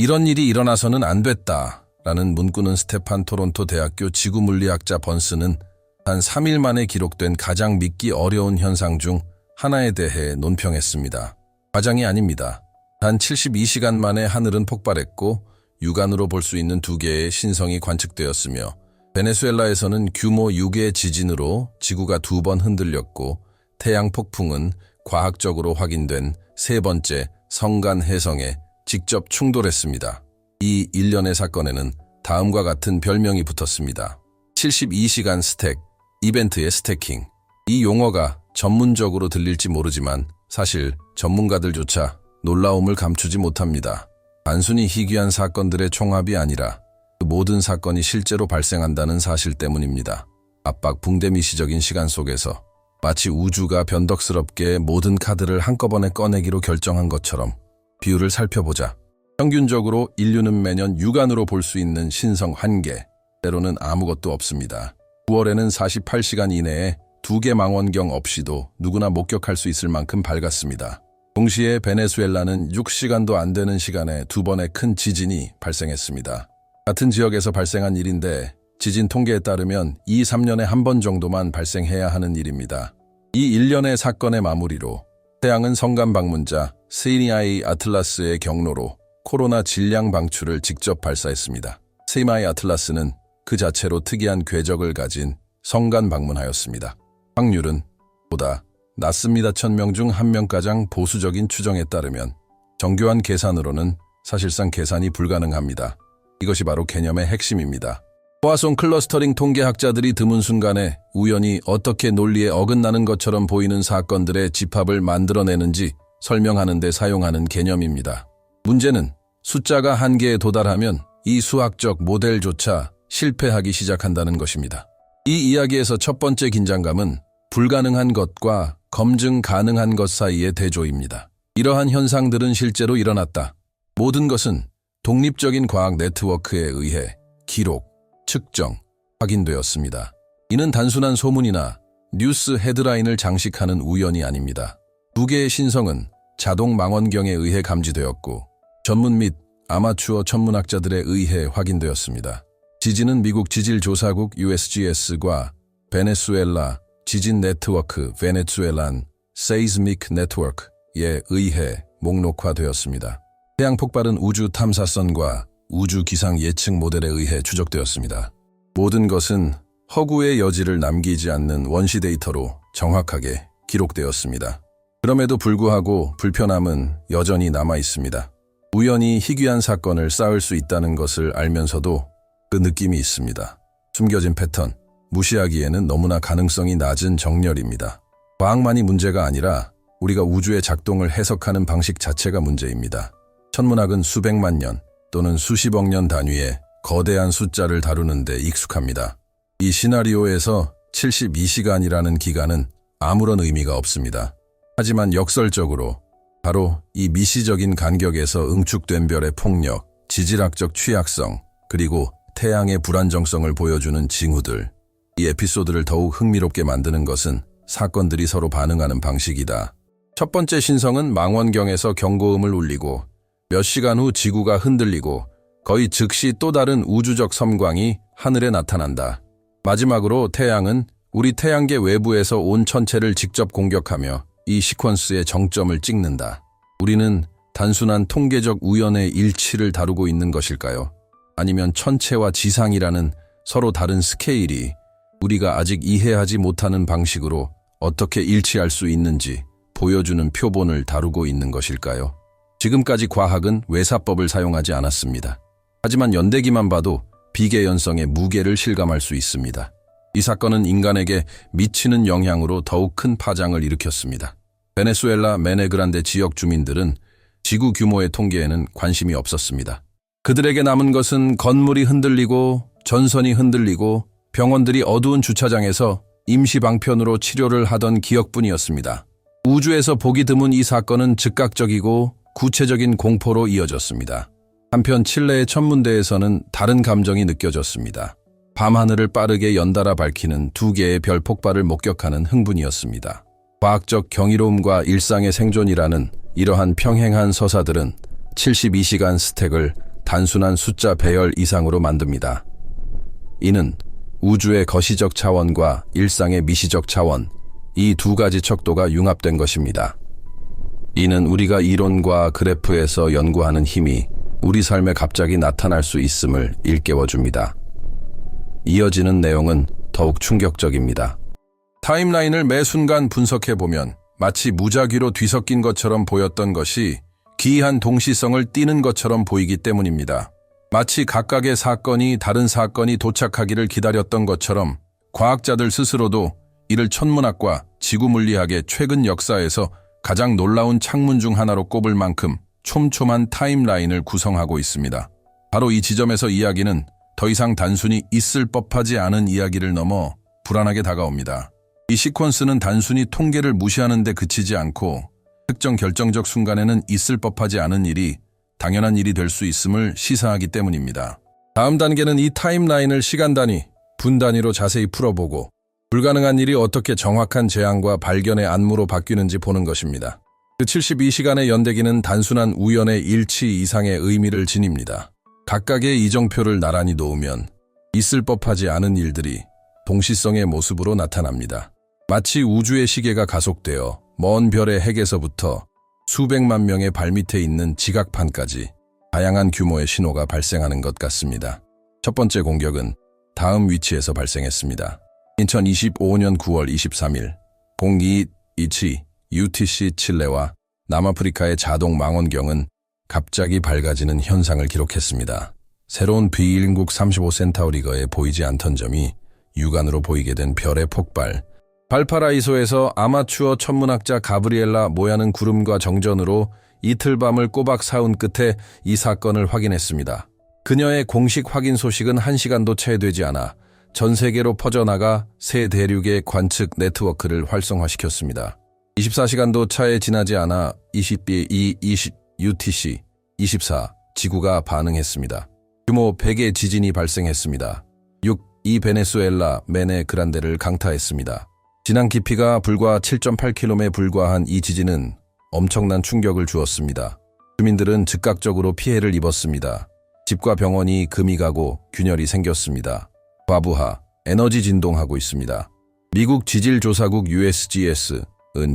이런 일이 일어나서는 안 됐다라는 문구는 스테판 토론토 대학교 지구물리학자 번스는 단 3일 만에 기록된 가장 믿기 어려운 현상 중 하나에 대해 논평했습니다. 과장이 아닙니다. 단 72시간 만에 하늘은 폭발했고 육안으로 볼 수 있는 2개의 신성이 관측되었으며 베네수엘라에서는 규모 6의 지진으로 지구가 2번 흔들렸고 태양 폭풍은 과학적으로 확인된 3번째 성간 해성에 직접 충돌했습니다. 이 일련의 사건에는 다음과 같은 별명이 붙었습니다. 72시간 스택, 이벤트의 스태킹. 이 용어가 전문적으로 들릴지 모르지만 사실 전문가들조차 놀라움을 감추지 못합니다. 단순히 희귀한 사건들의 총합이 아니라 그 모든 사건이 실제로 발생한다는 사실 때문입니다. 압박 붕대미시적인 시간 속에서 마치 우주가 변덕스럽게 모든 카드를 한꺼번에 꺼내기로 결정한 것처럼 비율을 살펴보자. 평균적으로 인류는 매년 육안으로 볼 수 있는 신성 1개, 때로는 아무것도 없습니다. 9월에는 48시간 이내에 2개 망원경 없이도 누구나 목격할 수 있을 만큼 밝았습니다. 동시에 베네수엘라는 6시간도 안 되는 시간에 2번의 큰 지진이 발생했습니다. 같은 지역에서 발생한 일인데 지진 통계에 따르면 2~3년에 한 번 정도만 발생해야 하는 일입니다. 이 일련의 사건의 마무리로 태양은 성간 방문자 세이마이 아틀라스의 경로로 코로나 질량 방출을 직접 발사했습니다. 세이마이 아틀라스는 그 자체로 특이한 궤적을 가진 성간 방문하였습니다. 확률은 보다 낮습니다. 1000명 중 1명 가장 보수적인 추정에 따르면 정교한 계산으로는 사실상 계산이 불가능합니다. 이것이 바로 개념의 핵심입니다. 포아송 클러스터링 통계학자들이 드문 순간에 우연히 어떻게 논리에 어긋나는 것처럼 보이는 사건들의 집합을 만들어내는지 설명하는 데 사용하는 개념입니다. 문제는 숫자가 한계에 도달하면 이 수학적 모델조차 실패하기 시작한다는 것입니다. 이 이야기에서 첫 번째 긴장감은 불가능한 것과 검증 가능한 것 사이의 대조입니다. 이러한 현상들은 실제로 일어났다. 모든 것은 독립적인 과학 네트워크에 의해 기록, 측정, 확인되었습니다. 이는 단순한 소문이나 뉴스 헤드라인을 장식하는 우연이 아닙니다. 2개의 신성은 자동 망원경에 의해 감지되었고 전문 및 아마추어 천문학자들에 의해 확인되었습니다. 지진은 미국 지질조사국 USGS과 베네수엘라 지진 네트워크 베네수엘란 세이스믹 네트워크에 의해 목록화되었습니다. 태양 폭발은 우주 탐사선과 우주 기상 예측 모델에 의해 추적되었습니다. 모든 것은 허구의 여지를 남기지 않는 원시 데이터로 정확하게 기록되었습니다. 그럼에도 불구하고 불편함은 여전히 남아 있습니다. 우연히 희귀한 사건을 쌓을 수 있다는 것을 알면서도 그 느낌이 있습니다. 숨겨진 패턴, 무시하기에는 너무나 가능성이 낮은 정렬입니다. 과학만이 문제가 아니라 우리가 우주의 작동을 해석하는 방식 자체가 문제입니다. 천문학은 수백만 년 또는 수십억 년 단위의 거대한 숫자를 다루는 데 익숙합니다. 이 시나리오에서 72시간이라는 기간은 아무런 의미가 없습니다. 하지만 역설적으로 바로 이 미시적인 간격에서 응축된 별의 폭력, 지질학적 취약성, 그리고 태양의 불안정성을 보여주는 징후들, 이 에피소드를 더욱 흥미롭게 만드는 것은 사건들이 서로 반응하는 방식이다. 첫 번째 신성은 망원경에서 경고음을 울리고 몇 시간 후 지구가 흔들리고 거의 즉시 또 다른 우주적 섬광이 하늘에 나타난다. 마지막으로 태양은 우리 태양계 외부에서 온 천체를 직접 공격하며 이 시퀀스의 정점을 찍는다. 우리는 단순한 통계적 우연의 일치를 다루고 있는 것일까요? 아니면 천체와 지상이라는 서로 다른 스케일이 우리가 아직 이해하지 못하는 방식으로 어떻게 일치할 수 있는지 보여주는 표본을 다루고 있는 것일까요? 지금까지 과학은 외사법을 사용하지 않았습니다. 하지만 연대기만 봐도 비계연성의 무게를 실감할 수 있습니다. 이 사건은 인간에게 미치는 영향으로 더욱 큰 파장을 일으켰습니다. 베네수엘라 메네그란데 지역 주민들은 지구 규모의 통계에는 관심이 없었습니다. 그들에게 남은 것은 건물이 흔들리고 전선이 흔들리고 병원들이 어두운 주차장에서 임시 방편으로 치료를 하던 기억뿐이었습니다. 우주에서 보기 드문 이 사건은 즉각적이고 구체적인 공포로 이어졌습니다. 한편 칠레의 천문대에서는 다른 감정이 느껴졌습니다. 밤하늘을 빠르게 연달아 밝히는 2개의 별 폭발을 목격하는 흥분이었습니다. 과학적 경이로움과 일상의 생존이라는 이러한 평행한 서사들은 72시간 스택을 단순한 숫자 배열 이상으로 만듭니다. 이는 우주의 거시적 차원과 일상의 미시적 차원, 이 두 가지 척도가 융합된 것입니다. 이는 우리가 이론과 그래프에서 연구하는 힘이 우리 삶에 갑자기 나타날 수 있음을 일깨워줍니다. 이어지는 내용은 더욱 충격적입니다. 타임라인을 매 순간 분석해보면 마치 무작위로 뒤섞인 것처럼 보였던 것이 기이한 동시성을 띠는 것처럼 보이기 때문입니다. 마치 각각의 사건이 다른 사건이 도착하기를 기다렸던 것처럼 과학자들 스스로도 이를 천문학과 지구물리학의 최근 역사에서 가장 놀라운 창문 중 하나로 꼽을 만큼 촘촘한 타임라인을 구성하고 있습니다. 바로 이 지점에서 이야기는 더 이상 단순히 있을 법하지 않은 이야기를 넘어 불안하게 다가옵니다. 이 시퀀스는 단순히 통계를 무시하는 데 그치지 않고 특정 결정적 순간에는 있을 법하지 않은 일이 당연한 일이 될 수 있음을 시사하기 때문입니다. 다음 단계는 이 타임라인을 시간 단위, 분 단위로 자세히 풀어보고 불가능한 일이 어떻게 정확한 재앙과 발견의 안무로 바뀌는지 보는 것입니다. 그 72시간의 연대기는 단순한 우연의 일치 이상의 의미를 지닙니다. 각각의 이정표를 나란히 놓으면 있을 법하지 않은 일들이 동시성의 모습으로 나타납니다. 마치 우주의 시계가 가속되어 먼 별의 핵에서부터 수백만 명의 발밑에 있는 지각판까지 다양한 규모의 신호가 발생하는 것 같습니다. 첫 번째 공격은 다음 위치에서 발생했습니다. 2025년 9월 23일 0227 UTC 칠레와 남아프리카의 자동 망원경은 갑자기 밝아지는 현상을 기록했습니다. 새로운 B119 35 센타우리거에 보이지 않던 점이 육안으로 보이게 된 별의 폭발. 발파라이소에서 아마추어 천문학자 가브리엘라 모야는 구름과 정전으로 이틀 밤을 꼬박 사운 끝에 이 사건을 확인했습니다. 그녀의 공식 확인 소식은 1시간도 채 되지 않아 전 세계로 퍼져나가 새 대륙의 관측 네트워크를 활성화시켰습니다. 24시간도 차에 지나지 않아 20B20 UTC 24 지구가 반응했습니다. 규모 100의 지진이 발생했습니다. 6. 이 베네수엘라 메네 그란데를 강타했습니다. 진앙 깊이가 불과 7.8km에 불과한 이 지진은 엄청난 충격을 주었습니다. 주민들은 즉각적으로 피해를 입었습니다. 집과 병원이 금이 가고 균열이 생겼습니다. 과부하, 에너지 진동하고 있습니다. 미국 지질조사국 USGS은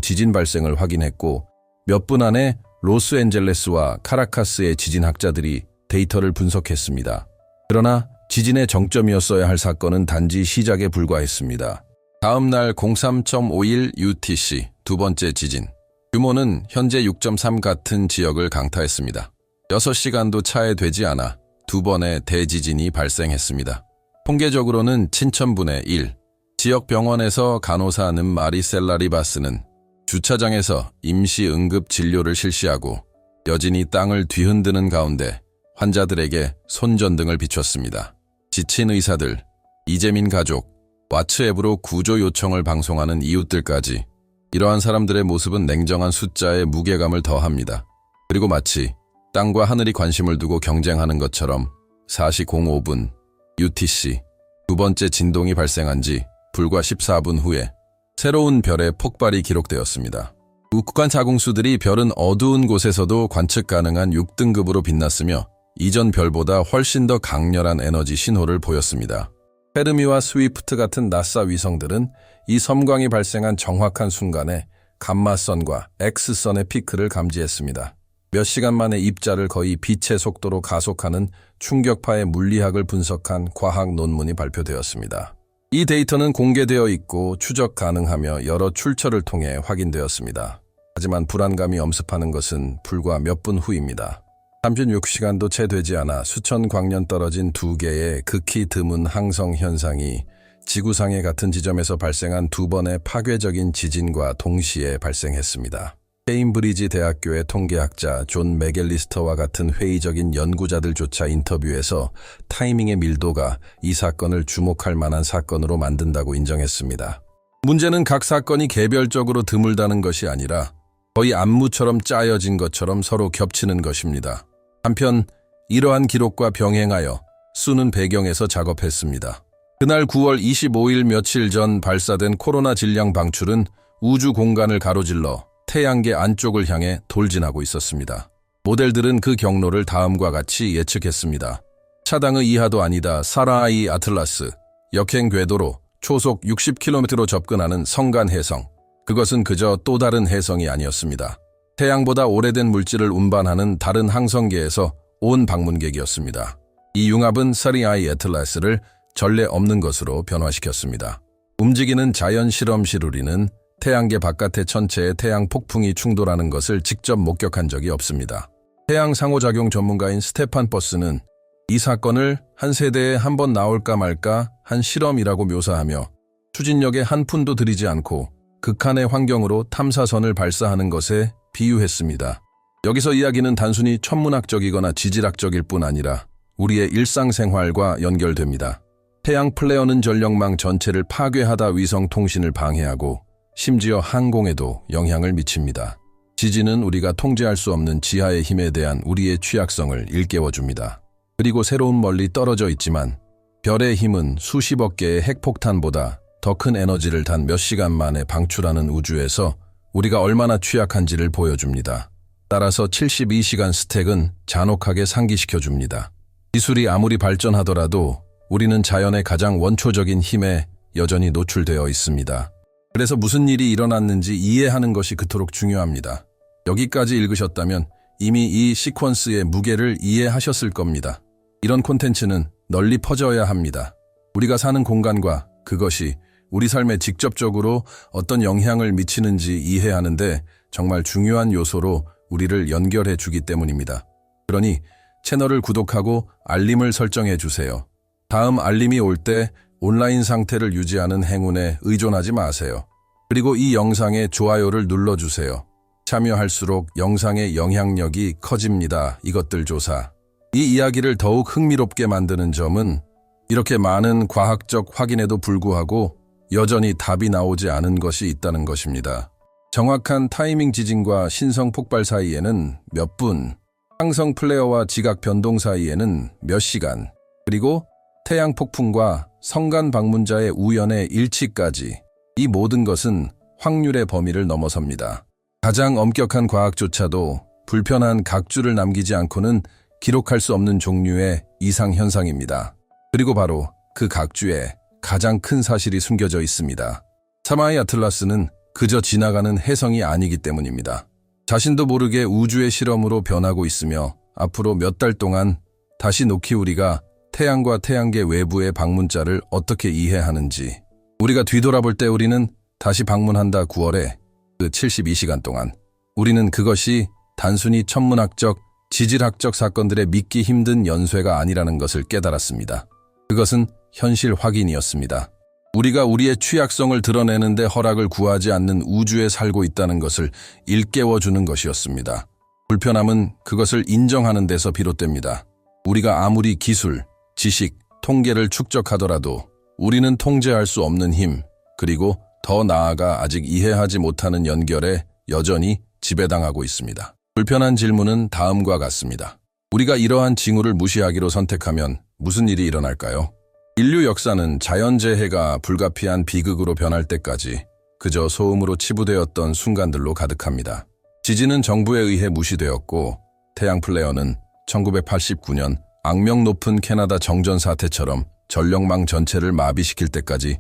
지진 발생을 확인했고 몇 분 안에 로스앤젤레스와 카라카스의 지진학자들이 데이터를 분석했습니다. 그러나 지진의 정점이었어야 할 사건은 단지 시작에 불과했습니다. 다음 날 03.51 UTC 두 번째 지진. 규모는 현재 6.3 같은 지역을 강타했습니다. 6시간도 차에 되지 않아 두 번의 대지진이 발생했습니다. 통계적으로는 7,000분의 1. 지역 병원에서 간호사는 마리셀라 리바스는 주차장에서 임시 응급 진료를 실시하고 여진이 땅을 뒤흔드는 가운데 환자들에게 손전등을 비췄습니다. 지친 의사들, 이재민 가족, 왓츠앱으로 구조 요청을 방송하는 이웃들까지 이러한 사람들의 모습은 냉정한 숫자에 무게감을 더합니다. 그리고 마치 땅과 하늘이 관심을 두고 경쟁하는 것처럼 4시 05분 UTC 두 번째 진동이 발생한 지 불과 14분 후에 새로운 별의 폭발이 기록되었습니다. 우크관 자궁수들이 별은 어두운 곳에서도 관측 가능한 6등급으로 빛났으며 이전 별보다 훨씬 더 강렬한 에너지 신호를 보였습니다. 페르미와 스위프트 같은 나사 위성들은 이 섬광이 발생한 정확한 순간에 감마선과 X선의 피크를 감지했습니다. 몇 시간 만에 입자를 거의 빛의 속도로 가속하는 충격파의 물리학을 분석한 과학 논문이 발표되었습니다. 이 데이터는 공개되어 있고 추적 가능하며 여러 출처를 통해 확인되었습니다. 하지만 불안감이 엄습하는 것은 불과 몇 분 후입니다. 36시간도 채 되지 않아 수천 광년 떨어진 두 개의 극히 드문 항성 현상이 지구상의 같은 지점에서 발생한 두 번의 파괴적인 지진과 동시에 발생했습니다. 케임브리지 대학교의 통계학자 존 맥앨리스터와 같은 회의적인 연구자들조차 인터뷰에서 타이밍의 밀도가 이 사건을 주목할 만한 사건으로 만든다고 인정했습니다. 문제는 각 사건이 개별적으로 드물다는 것이 아니라 거의 안무처럼 짜여진 것처럼 서로 겹치는 것입니다. 한편 이러한 기록과 병행하여 수는 배경에서 작업했습니다. 그날 9월 25일 며칠 전 발사된 코로나 질량 방출은 우주 공간을 가로질러 태양계 안쪽을 향해 돌진하고 있었습니다. 모델들은 그 경로를 다음과 같이 예측했습니다. 차당의 이하도 아니다. 사라이 아틀라스. 역행 궤도로 초속 60km로 접근하는 성간 해성. 그것은 그저 또 다른 해성이 아니었습니다. 태양보다 오래된 물질을 운반하는 다른 항성계에서 온 방문객이었습니다. 이 융합은 사리아이 애틀라스를 전례 없는 것으로 변화시켰습니다. 움직이는 자연 실험실. 우리는 태양계 바깥의 천체에 태양 폭풍이 충돌하는 것을 직접 목격한 적이 없습니다. 태양 상호작용 전문가인 스테판 버스는 이 사건을 한 세대에 한 번 나올까 말까 한 실험이라고 묘사하며 추진력에 한 푼도 들이지 않고 극한의 환경으로 탐사선을 발사하는 것에 비유했습니다. 여기서 이야기는 단순히 천문학적이거나 지질학적일 뿐 아니라 우리의 일상생활과 연결됩니다. 태양 플레어는 전력망 전체를 파괴하다 위성 통신을 방해하고 심지어 항공에도 영향을 미칩니다. 지진은 우리가 통제할 수 없는 지하의 힘에 대한 우리의 취약성을 일깨워줍니다. 그리고 새로운 멀리 떨어져 있지만 별의 힘은 수십억 개의 핵폭탄보다 더 큰 에너지를 단 몇 시간 만에 방출하는 우주에서 우리가 얼마나 취약한지를 보여줍니다. 따라서 72시간 스택은 잔혹하게 상기시켜줍니다. 기술이 아무리 발전하더라도 우리는 자연의 가장 원초적인 힘에 여전히 노출되어 있습니다. 그래서 무슨 일이 일어났는지 이해하는 것이 그토록 중요합니다. 여기까지 읽으셨다면 이미 이 시퀀스의 무게를 이해하셨을 겁니다. 이런 콘텐츠는 널리 퍼져야 합니다. 우리가 사는 공간과 그것이 우리 삶에 직접적으로 어떤 영향을 미치는지 이해하는데 정말 중요한 요소로 우리를 연결해 주기 때문입니다. 그러니 채널을 구독하고 알림을 설정해 주세요. 다음 알림이 올 때 온라인 상태를 유지하는 행운에 의존하지 마세요. 그리고 이 영상에 좋아요를 눌러주세요. 참여할수록 영상의 영향력이 커집니다. 이것들 조사. 이 이야기를 더욱 흥미롭게 만드는 점은 이렇게 많은 과학적 확인에도 불구하고 여전히 답이 나오지 않은 것이 있다는 것입니다. 정확한 타이밍 지진과 신성 폭발 사이에는 몇 분, 항성 플레어와 지각 변동 사이에는 몇 시간, 그리고 태양 폭풍과 성간 방문자의 우연의 일치까지 이 모든 것은 확률의 범위를 넘어섭니다. 가장 엄격한 과학조차도 불편한 각주를 남기지 않고는 기록할 수 없는 종류의 이상현상입니다. 그리고 바로 그 각주에 가장 큰 사실이 숨겨져 있습니다. 사마이 아틀라스는 그저 지나가는 혜성이 아니기 때문입니다. 자신도 모르게 우주의 실험으로 변하고 있으며 앞으로 몇 달 동안 다시 놓기 우리가 태양과 태양계 외부의 방문자를 어떻게 이해하는지 우리가 뒤돌아볼 때 우리는 다시 방문한다 9월에 그 72시간 동안 우리는 그것이 단순히 천문학적, 지질학적 사건들의 믿기 힘든 연쇄가 아니라는 것을 깨달았습니다. 그것은 현실 확인이었습니다. 우리가 우리의 취약성을 드러내는데 허락을 구하지 않는 우주에 살고 있다는 것을 일깨워주는 것이었습니다. 불편함은 그것을 인정하는 데서 비롯됩니다. 우리가 아무리 기술, 지식, 통계를 축적하더라도 우리는 통제할 수 없는 힘, 그리고 더 나아가 아직 이해하지 못하는 연결에 여전히 지배당하고 있습니다. 불편한 질문은 다음과 같습니다. 우리가 이러한 징후를 무시하기로 선택하면 무슨 일이 일어날까요? 인류 역사는 자연재해가 불가피한 비극으로 변할 때까지 그저 소음으로 치부되었던 순간들로 가득합니다. 지진은 정부에 의해 무시되었고 태양 플레어는 1989년 악명 높은 캐나다 정전 사태처럼 전력망 전체를 마비시킬 때까지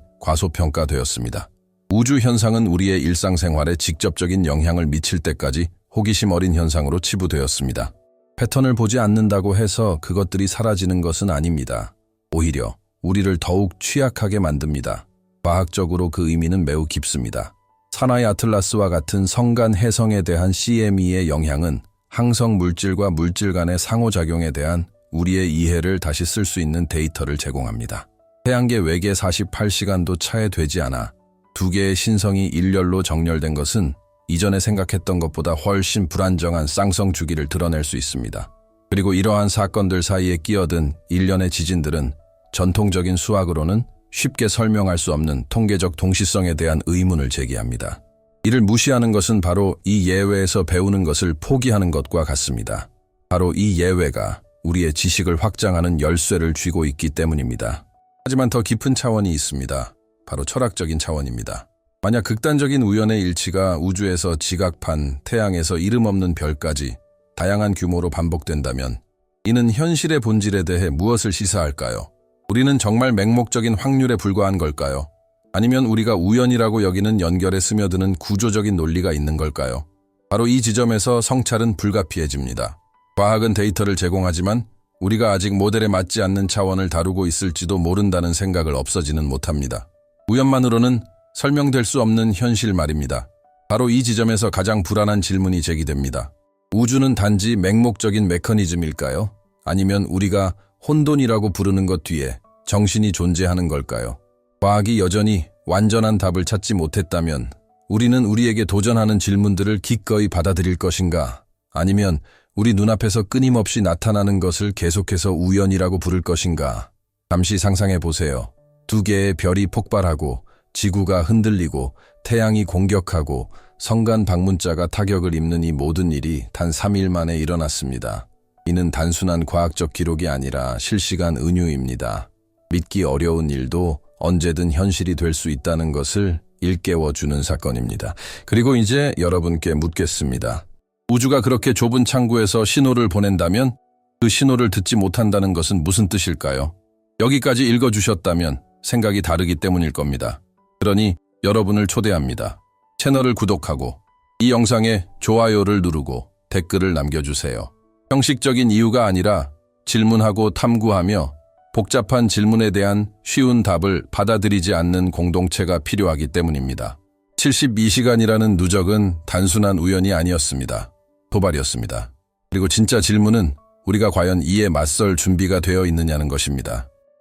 과소평가되었습니다. 우주 현상은 우리의 일상생활에 직접적인 영향을 미칠 때까지 호기심 어린 현상으로 치부되었습니다. 패턴을 보지 않는다고 해서 그것들이 사라지는 것은 아닙니다. 오히려 우리를 더욱 취약하게 만듭니다. 과학적으로 그 의미는 매우 깊습니다. 사나이 아틀라스와 같은 성간 해성에 대한 CME의 영향은 항성 물질과 물질 간의 상호작용에 대한 우리의 이해를 다시 쓸 수 있는 데이터를 제공합니다. 태양계 외계 48시간도 차에 되지 않아 두 개의 신성이 일렬로 정렬된 것은 이전에 생각했던 것보다 훨씬 불안정한 쌍성 주기를 드러낼 수 있습니다. 그리고 이러한 사건들 사이에 끼어든 일련의 지진들은 전통적인 수학으로는 쉽게 설명할 수 없는 통계적 동시성에 대한 의문을 제기합니다. 이를 무시하는 것은 바로 이 예외에서 배우는 것을 포기하는 것과 같습니다. 바로 이 예외가 우리의 지식을 확장하는 열쇠를 쥐고 있기 때문입니다. 하지만 더 깊은 차원이 있습니다. 바로 철학적인 차원입니다. 만약 극단적인 우연의 일치가 우주에서 지각판, 태양에서 이름 없는 별까지 다양한 규모로 반복된다면 이는 현실의 본질에 대해 무엇을 시사할까요? 우리는 정말 맹목적인 확률에 불과한 걸까요? 아니면 우리가 우연이라고 여기는 연결에 스며드는 구조적인 논리가 있는 걸까요? 바로 이 지점에서 성찰은 불가피해집니다. 과학은 데이터를 제공하지만 우리가 아직 모델에 맞지 않는 차원을 다루고 있을지도 모른다는 생각을 없어지는 못합니다. 우연만으로는 설명될 수 없는 현실 말입니다. 바로 이 지점에서 가장 불안한 질문이 제기됩니다. 우주는 단지 맹목적인 메커니즘일까요? 아니면 우리가 혼돈이라고 부르는 것 뒤에 정신이 존재하는 걸까요? 과학이 여전히 완전한 답을 찾지 못했다면 우리는 우리에게 도전하는 질문들을 기꺼이 받아들일 것인가? 아니면 우리 눈앞에서 끊임없이 나타나는 것을 계속해서 우연이라고 부를 것인가? 잠시 상상해 보세요. 두 개의 별이 폭발하고 지구가 흔들리고 태양이 공격하고 성간 방문자가 타격을 입는 이 모든 일이 단 3일 만에 일어났습니다. 이는 단순한 과학적 기록이 아니라 실시간 은유입니다. 믿기 어려운 일도 언제든 현실이 될 수 있다는 것을 일깨워주는 사건입니다. 그리고 이제 여러분께 묻겠습니다. 우주가 그렇게 좁은 창구에서 신호를 보낸다면 그 신호를 듣지 못한다는 것은 무슨 뜻일까요? 여기까지 읽어주셨다면 생각이 다르기 때문일 겁니다. 그러니 여러분을 초대합니다. 채널을 구독하고 이 영상에 좋아요를 누르고 댓글을 남겨주세요. 형식적인 이유가 아니라 질문하고 탐구하며 복잡한 질문에 대한 쉬운 답을 받아들이지 않는 공동체가 필요하기 때문입니다. 72시간이라는 누적은 단순한 우연이 아니었습니다. 도발이었습니다. 그리고 진짜 질문은 우리가 과연 이에 맞설 준비가 되어 있느냐는 것입니다.